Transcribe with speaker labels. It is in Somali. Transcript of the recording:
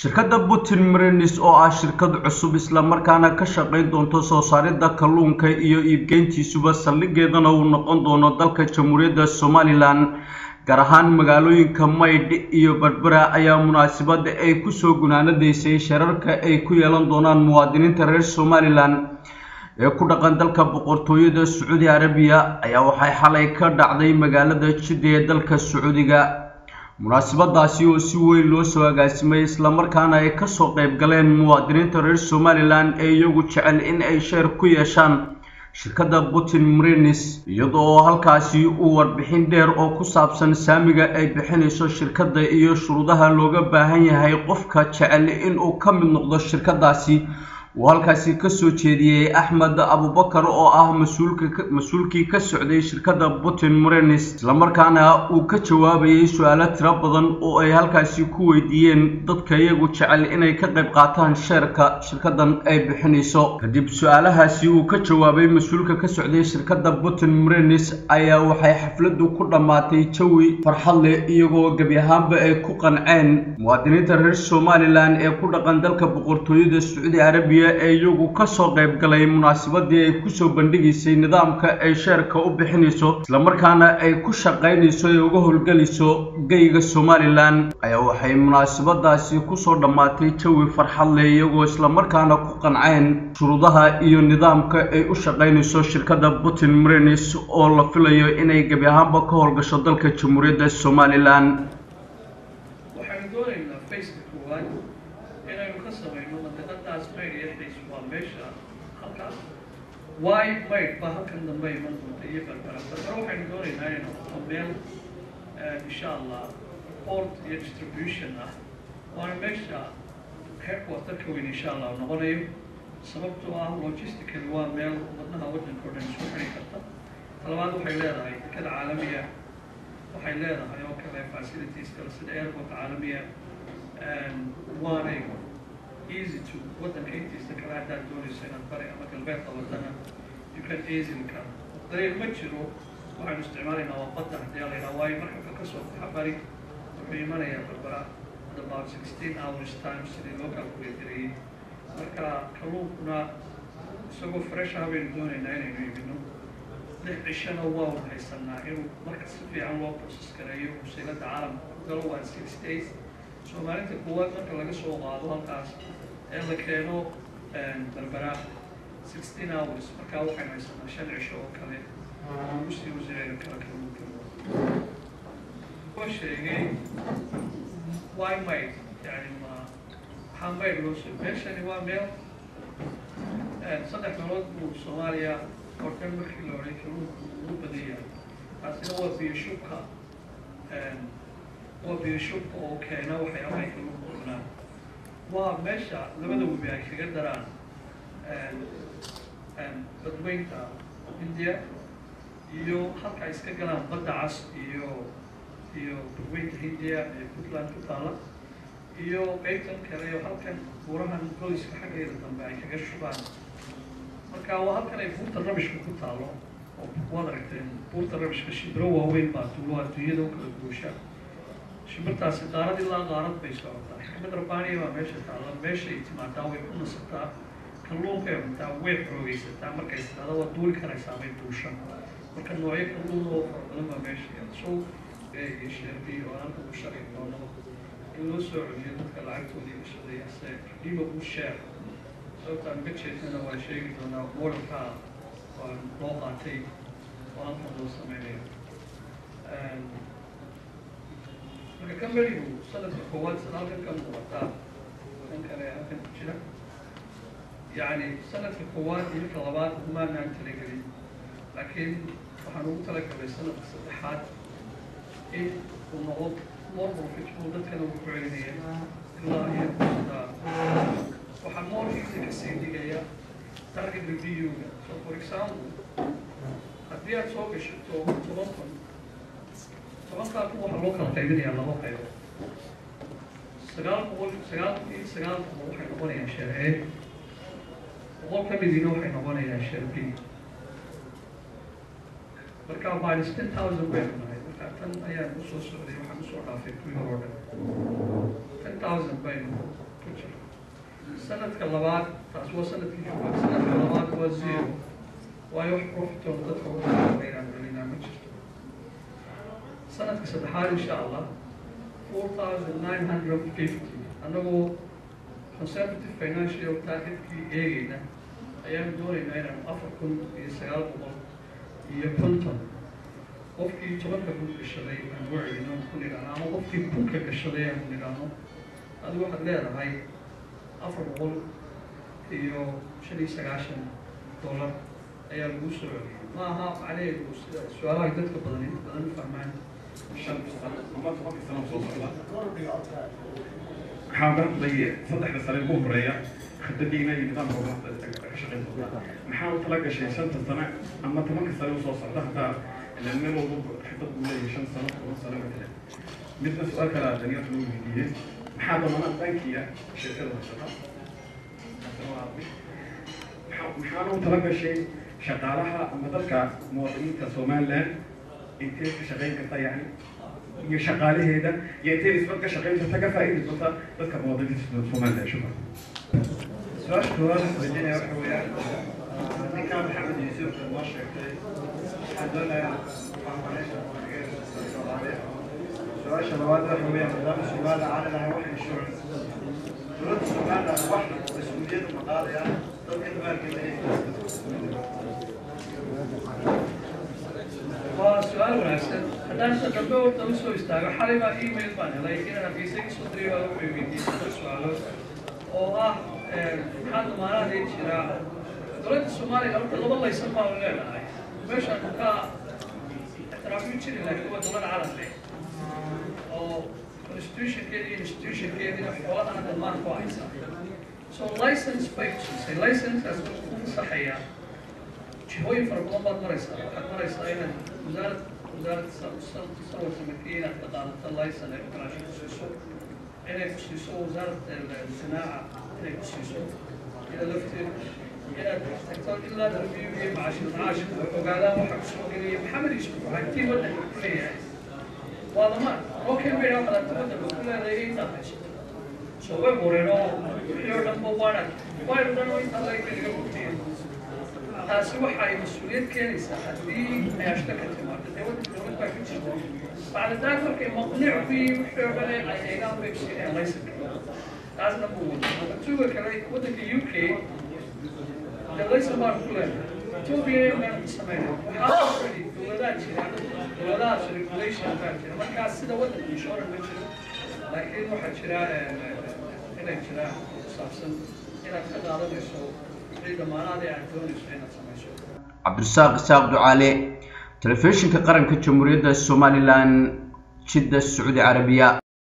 Speaker 1: shirkadda Putin Marines oo ah shirkad cusub isla markaana ka shaqeyn doonto soo saaridda kalluunka iyo iibgeyntiisuba saldhigeedana uu noqon doono dalka Jamhuuriyadda Somaliland gaar ahaan magaalooyinka Maydh iyo Berbera ayaa munaasabad ay ku soo gunaanadeysay shirarka ay ku yeelan doonaan muwaadiniinta reer Somaliland ee ku dhaqan dalka boqortooyada Saudi Arabia ayaa waxay xalay ka dhacday magaalada Jidda ee dalka Sacuudiga munaasabadaasi oo si weyn loo soo agaasimay isla markaana ay ka soo qayb galeen muwaadiniinta reer Somaliland ee iyagu jecel in ay share ku yeeshaan shirkadda Putin Marines iyadoo halkaasi uu warbixin dheer oo ku saabsan saamiga ay bixinayso shirkadda iyo shuruudaha looga baahan yahay qofka jecel in uu ka mid noqdo shirkadaasi halkaasi ka soo jeediyay Axmed Abubakar oo ah mas'uulkii ka socday shirkadda Putin Marines isla markaana uu ka jawaabayay su'aalo tiro badan oo ay halkaasi ku weydiiyeen dadka iyagu jecel inay ka qayb qaataan shirkaddan ay bixinayso kadib su'aalahaasi uu ka jawaabay mas'uulka ka socday shirkadda Putin Marines ayaa waxay xafladdu ku dhamaatay jawi farxad leh iyagoo gabi ahaanba ay ku qanceen muwaadiniinta reer Somaliland ee ku dhaqan dalka boqortooyada Saudi Arabia ee iyagu ka soo qayb galay munaasabadii ay ku soo bandhigaysay nidaamka ay sheerka u bixinayso isla markaana ay ku shaqeynayso ee uga howlgalayso geyga Somaliland ayaa waxay munaasabadaasi ku soo dhamaatay jawi farxad leh iyagoo isla markaana ku qanceen shuruudaha iyo nidaamka ay u shaqeynayso shirkadda Putin Marines oo la filayo inay gabi ahaanba ka howlgasho dalka Jamhuuriyadda Somaliland
Speaker 2: why Maydh baa halkan dambe iman doonta iyo Berbera waxaynu doonaynaa inuu meel insha Allah port iyo distribution ah waana meesha headquarterka weyn insha Allah noqonayo sababtoo ah logistically waa meel wadnaha waddanka oo dhan isku xiri karta talabaad waxay leedahay dekada caalamiya waxay leedahay oo kale facilities kale sida airport caalamiya waana easy to waddanka intiisa kale haddaad doonayso inaad bari ama galbeedka wadana you can easily come dariiq ma jiro waxaanu isticmaalaynaa waa badda haddii la yidhaha waayo marka ka soo baxa bari wuxuu imanayaa Berbera about 16 hours time sidii loo calculate gareeyey marka kalluunkuna isagoo fresh ah baynu doonaynaa inaynu iibino 6 cishana waa haysanaa inuu marka si fiican loo process gareeyo wasiilada caalamka ku galo waa 6 days Soomaalida kuwaad marka laga soo qaado halkaas ee la keeno Berbera 16 hours marka waxay haysanaa 5 cisho oo kale ugu sii wasiirayna kala kalluunka waa sheegay why Maydh yani maxaa Maydh loo soo meeshani waa meel 3 meelood buu Soomaaliya hortan markii la odhay kalluunka ugu badaya taasina waa biyo shubka وبيشوفوا كأنه وحياة يكلمون وماشى لما دو بيعيش قدران بدوينتا إنديا يو حتى يسكت كلام بدعس يو بدوينتا إنديا بطلان كتالا يو بيتن كريو حتى ورهن بوليس حاجة يردن بعيش كشوفان مركوا هالكنا يفوت الربش بكتالو وضعتين فوت الربش كشيدروا وين باتولوا تيجوا كلبوشة شبرتاس قارد الله قارد بيسوعتا حكمت رباني وماشي تعالى ماشي يتماتاو يكون ستا كلون كيم تا ويب رويس تا مركز هذا هو دول كان يسامي دوشا مركز نوعي كلون هو لما ماشي شو يشير بي وانا بوشاري وانا إنه سعودي نتكلم تودي بشري أسير دي بوشار سو كان بيتشي أنا وشيء أنا موركا ونوقاتي وانا كنت سامي كم بريء صلت القوات صلاه كم وقتها كان كذا يعني صلت القوات هي طلبات ما ننتلقي لكن وحنقول لك بسنة الصحات إيه ونقط مرة في شهودة كانوا بفعلية الله يبارك وحنمر في السيدي جاية ترجع الفيديو so for example هديت صوب الشتو طبعا طبعاً كانوا حلوكا قايدين يا الله قايدين سجال waxay noqonayaan sharci oo kamidina waxay noqonayaan sharci marka baa 10000 way marka tan ayaa u soo socday waxaan soo dhaafay kuwii hore 10000 bay سنة كلابات تأسوا سنة كجوا سنة كلابات وزيرو ويروح بروفيتون تدخل غير عملنا مجلس سنة كسدحال إن شاء الله 4,950 أنه conservative financial target كي إيجينا أيام دوري نايرة أفريقيا يسيال قبل يبنتون قفكي تبقى بوك الشلي من وعي إنه كل رانو قفكي بوك الشلي من رانو هذا واحد لا هاي أفريقيا يو شلي $9 أيام بوسر ما ها عليه سؤال هاي تذكر بدني فهمان
Speaker 3: محاضر ضيق صدح لسنة الأخرى خدتينا ينظام شغل محاول تلاقي شيء سنة أما تمك سنة وصوص ده لأن الموضوع حتى تقول شن سنة مثلا مثل سؤال كلا دنيا تقول جديد محاضر أنا بنكية شركة الوسطى محاول تلاقي شيء شغالها أما ذلك مواطنين كسومالان أنت شغالين كذا يعني يشغاله هذا يأتي نسبة كشغال تتجا فائدة نسبة بس كمواضيع سوماليا شكرا.
Speaker 4: سؤال كمان بدينا وحوي أنا كان محمد يوسف المشرق حدنا سؤال شباب وحوي نظام السؤال على واحد الشعب دولة السؤال واحد مسؤولية المقالة ضد إدمار كذا
Speaker 2: وسؤال وناسب هذا تدبر تمسو يستاهل حريبا إيميل بانه لكن أنا في سك صدري ولا في بيتي سؤاله أو هذا ما أنا ليش لا دولة الصومالي لو طلب الله يسمى ولا لا مش أنك ترافيك شيء لكن هو دولة العربية أو constitution كذي نحوال أنا دمان كويسة so license purchase a license as صحيح هو يفرق لما مريسا إن وزارة تصور سمكية تقالت الله يسنى إن يكسيسو وزارة الصناعة إن يكسيسو إذا لفتين إذا تحتاج إلا تربيه معاشر وقالا وحق سوق لي محمد يسوق هاي تي ولا كلية والله ما ممكن بينهم على تبدل كل هذا يتابعش سوى مورينو يور نمبر 1 وايد دانو يطلع يكلمه taasi waxay mas'uuliyad keenaysaa haddii ay ashtakad timaado dowlad baa ka jirta bacda daak markay maqnic ku yihiin wixii oo dhan ay eegaan bay siiyeen laysanka taasna buu wada tuuga kale waddanka UK dee laysan baan ku leenahay Ethiopia baan sameynay waxaa already dowladahaas regulation baa jira markaas sida waddanka insurance ma jiro laakiin waxaa jira inay jiraan saabsan inaad ka qaadanayso
Speaker 1: عبد الرزاق دعالي تلفزيون كقرن كجمهورية الصوماليلاند جدة السعودية العربية.